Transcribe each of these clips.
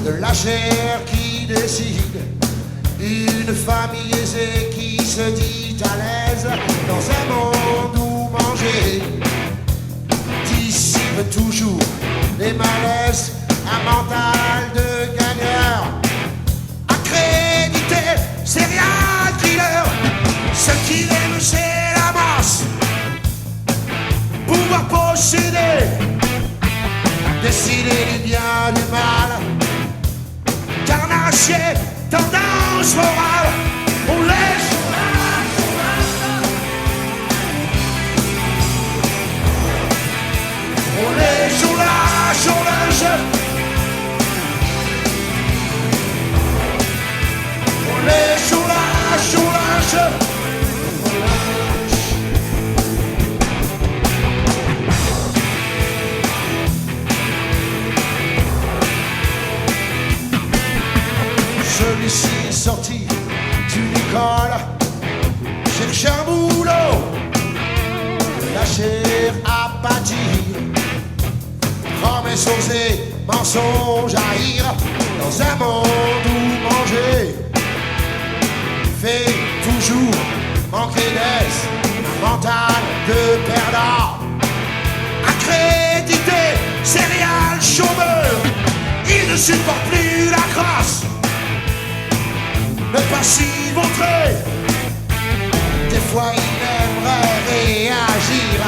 de la chair qui décide, une famille aisée qui se dit à l'aise dans un monde où manger dissipe toujours les malaises, un mental de gagneur, accrédité, serial killer, ce qui aime c'est la masse, pouvoir posséder, décider du bien, du mal, carnassier, tendance morale, on laisse. On est sur le jeu. On est sur le jeu. Celui-ci est sorti d'une école, cherche un boulot, la chair apathie, promesses osées, mensonges à rire, dans un monde où manger fait toujours manquer d'aise, un mental de perdant, accrédité, serial chômeur, il ne supporte plus la crasse, ne pas s'y montrer. Des fois il aimerait réagir.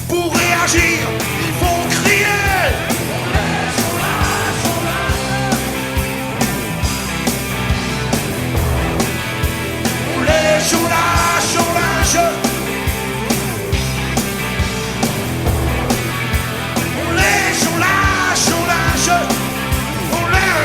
Pour réagir, il faut crier. On est sur la jeu. On est sur la jeu. On est.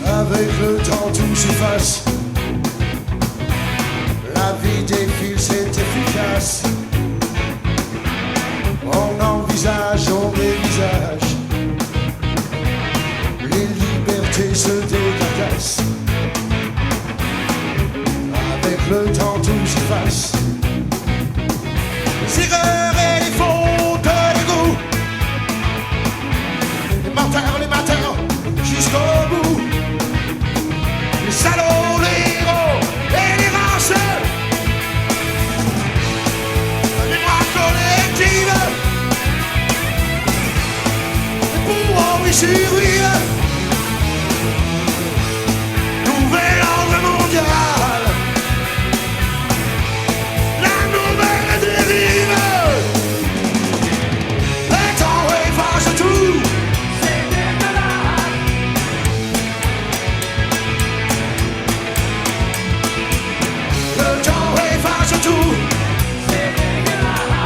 Avec le temps tout s'efface, la vie défile, c'est efficace. On envisage, on dévisage, les libertés se décarcassent. Avec le temps tout s'efface, les erreurs et les fautes, les goûts, les menteurs, jusqu'au bout. Les salauds, les héros et les races, la mémoire collective, y survivre. Nouvel ordre mondial, la nouvelle dérive. Le temps efface tout. C'est dégueulasse. Le temps efface tout. C'est dégueulasse.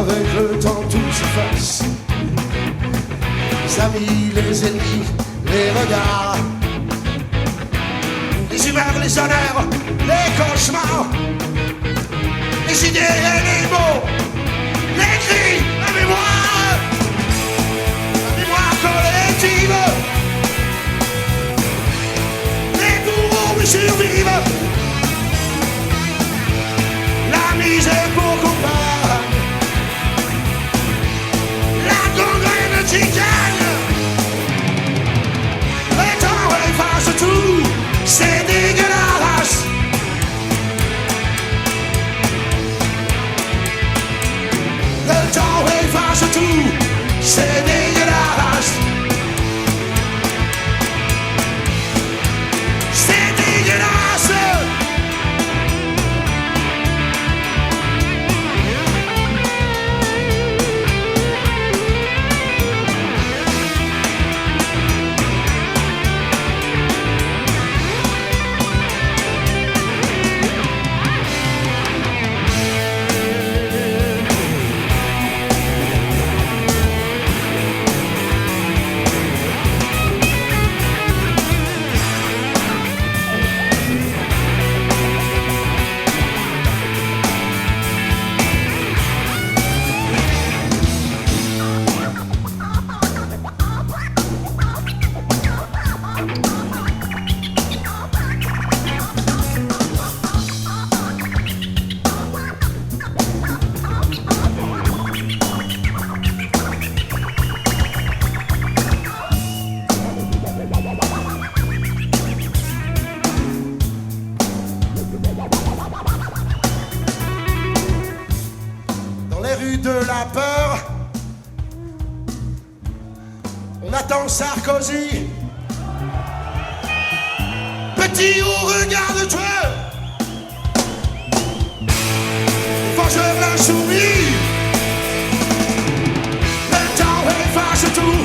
Avec le temps tout s'efface. Les amis, les ennemis, les regards, les humeurs, les honneurs, les cauchemars, les idées et les mots, les cris, la mémoire collective. Les bourreaux qui survivent, la misère pour compagne, la gangrène qui gagne. Le temps efface tout, c'est dégueulasse. Le temps efface tout, c'est dégueulasse. C'est dégueulasse. De la peur, on attend Sarkozy, petit au regard de tueur, vengeur l'insoumis. Le temps efface tout,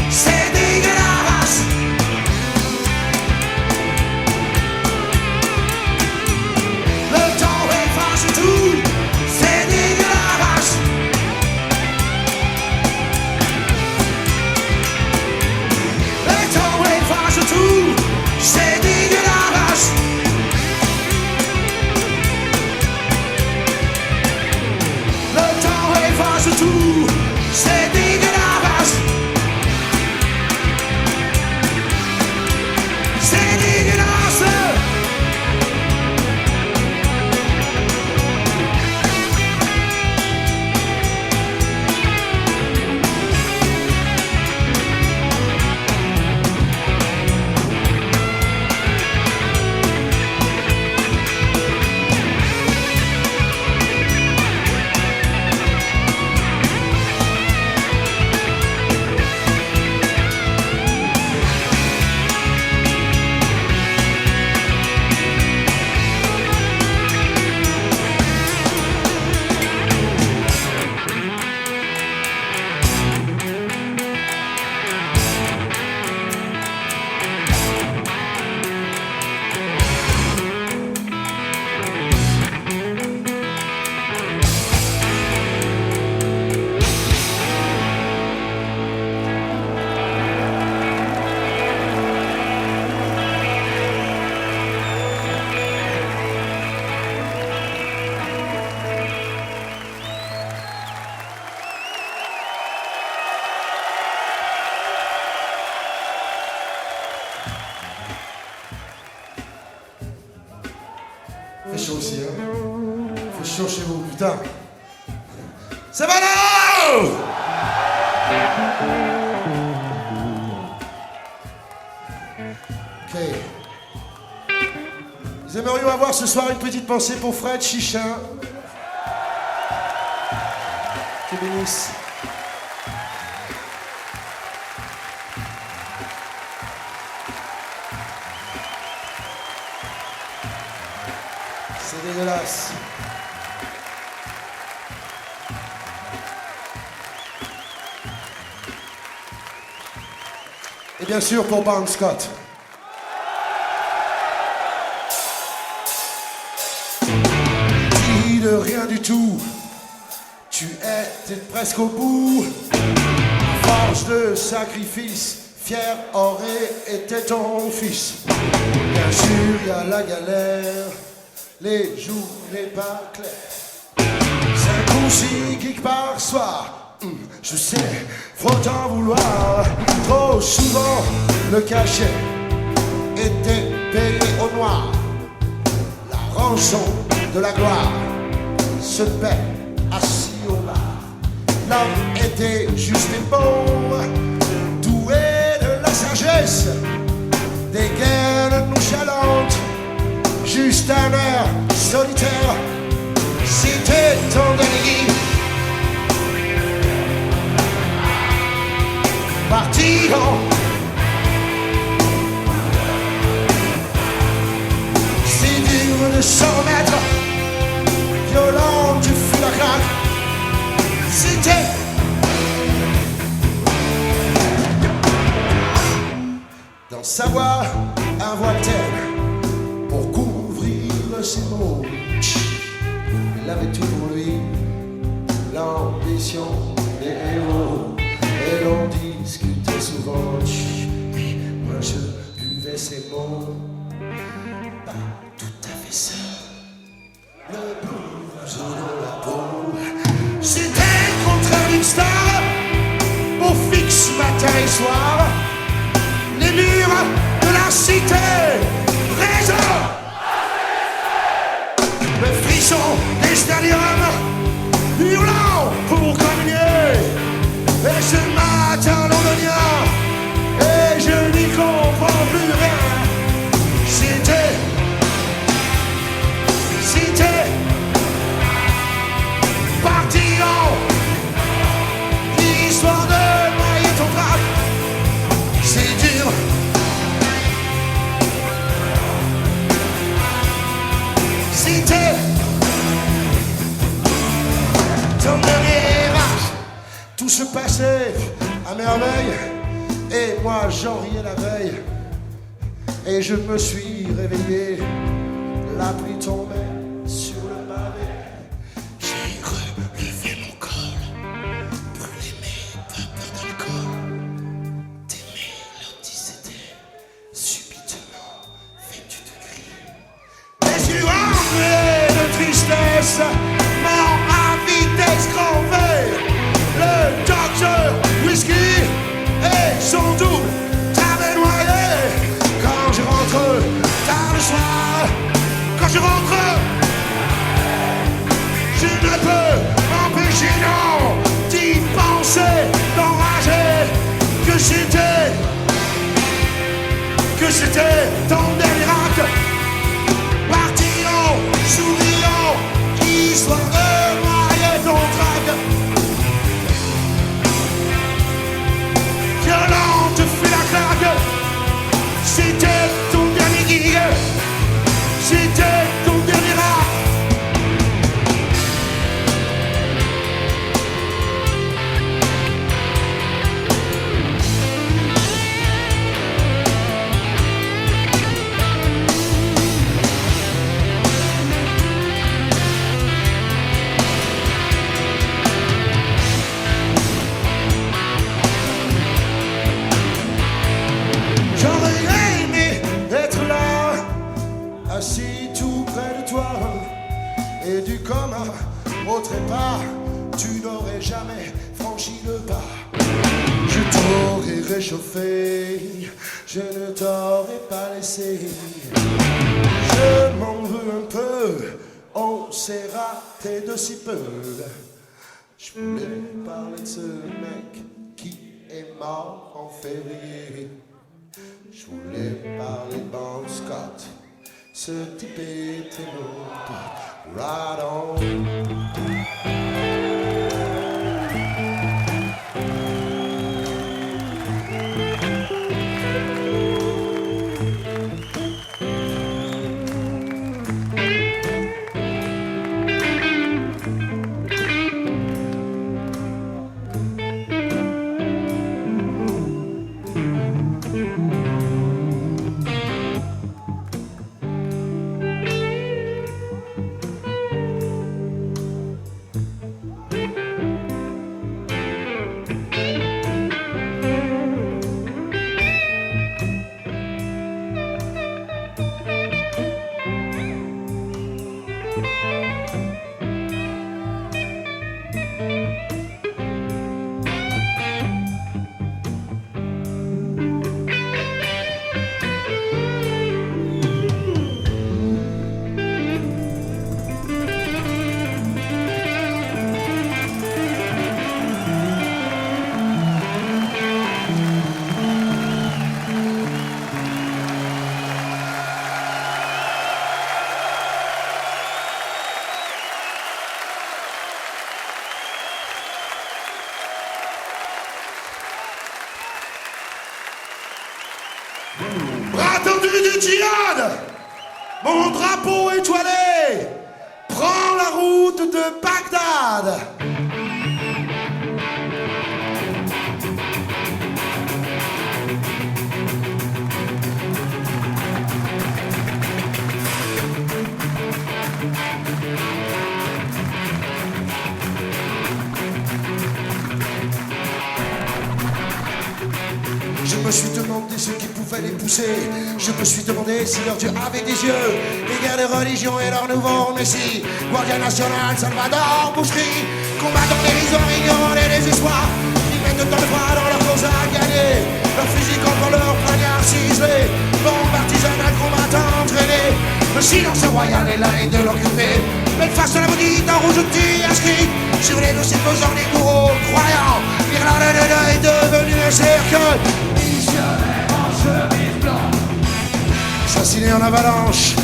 c'est dégueulasse. Le temps efface tout, c'est dégueulasse. Tout, c'est dégueulasse. Le temps efface tout, c'est dégueulasse. C'est dégueulasse. Fait chaud aussi, hein. Fait chaud chez vous, putain. C'est Mano! Ok. Nous aimerions avoir ce soir une petite pensée pour Fred Chichin. te bénisse. C'est dégueulasse. Et bien sûr pour Bon Scott. Dis de rien du tout, tu étais presque au bout. À force de sacrifice, fier aurait été ton fils. Bien sûr, il y a la galère, les journées pas claires. 5 ou 6 gigs par soir. Je sais, faut en vouloir. Trop souvent, le cachet était payé au noir. La rançon de la gloire se paie assis au bar. L'homme était juste et beau, doué de la sagesse, des guerres nonchalantes, juste un air solitaire. C'était ton dernier. Parti c'est dur de s'en mettre, violent tu fus la craque. C'était dans sa voix un voile pour couvrir ses mots. Il avait tout pour lui, l'ambition des héros. Et l'on discutait souvent, et moi je buvais ces mots. Pas tout à fait ça, le blues dans la peau. C'était le contraire d'une star, au fixe matin et soir. Les murs de la cité résonnent. Le frisson des stadiums, hurlant pour communier. Et ce matin londonien, et je n'y comprends plus rien. C'était parti en l'histoire de noyer ton frappe. C'est dur. C'était ton dernier match. Tout se passait à merveille, et moi j'en riais la veille. Et je me suis réveillé, la pluie tombait sur le pavé. J'ai relevé mon col, brûlé mes vapeurs d'alcool. Tes mélodies s'étaient subitement vêtues de gris. Les yeux enflés de tristesse m'ont à vitesse grand V. Le docteur whisky et son double t'avait noyé. Quand je rentre tard le soir, quand je rentre, je ne peux m'empêcher non d'y penser, d'enrager. Que c'était ton dernier acte. Parti en souriant, histoire de noyer ton trac. Violente fut la claque. C'était ton dernier gig. C'était ton dernier rap. Assis tout près de toi, et du commun au trépas, tu n'aurais jamais franchi le pas. Je t'aurais réchauffé, je ne t'aurais pas laissé. Je m'en veux un peu, on s'est raté de si peu. Je voulais parler de ce mec qui est mort en février. Je voulais parler de Bon Scott. Ce type était mon pote. Ride on. du djihad, mon drapeau étoilé prend la route de Bagdad. Je me suis demandé ce qui pouvait les pousser. Je me suis demandé si leur Dieu avait des yeux. Les guerres de religion et leur nouveau messie. Guardia national, Salvador, boucherie. Combattant dérisoires, ignorant les désespoirs. Qui mettent tant de foi dans leur cause à gagner. Leur fusil contre leur poignard ciselé. Bombe artisanale, combattant entraîné. Le silence royal et la haine de l'occupé. Belle face à la maudite en rouge outil inscrit. Sur les dossiers pesants des bourreaux croyants. L'Irlande de deuil est devenue un cercueil. Missionnaire en chemise blanche, assassiné en avalanche,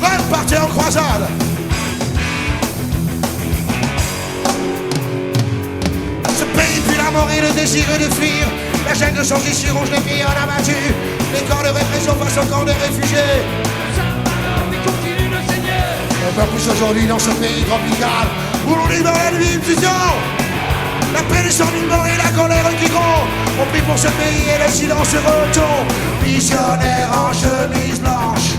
reparti en croisade. Ce pays pue la mort et le désir de fuir. La chaîne de son issue rouge les filles en abattu. Les camps de répression face aux camps de réfugiés. On peut plus aujourd'hui dans ce pays tropical où l'on libère la vie fusion. La paix des sang mort et la colère qui gronde. On prie pour ce pays et le silence retombe. Missionnaire en chemise blanche,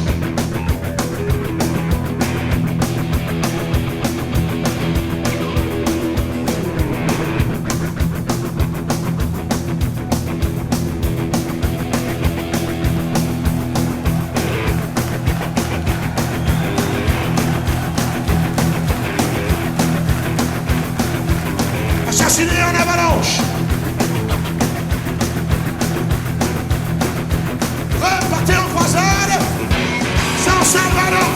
assassiné en avalanche, reparti en croisade, sans Salvador.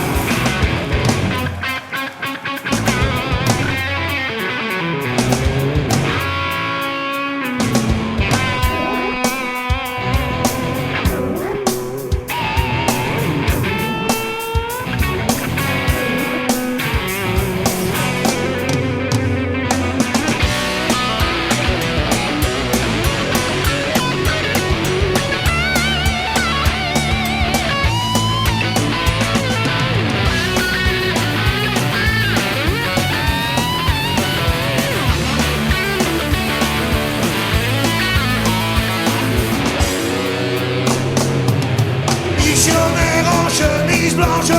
Missionnaire en chemise blanche.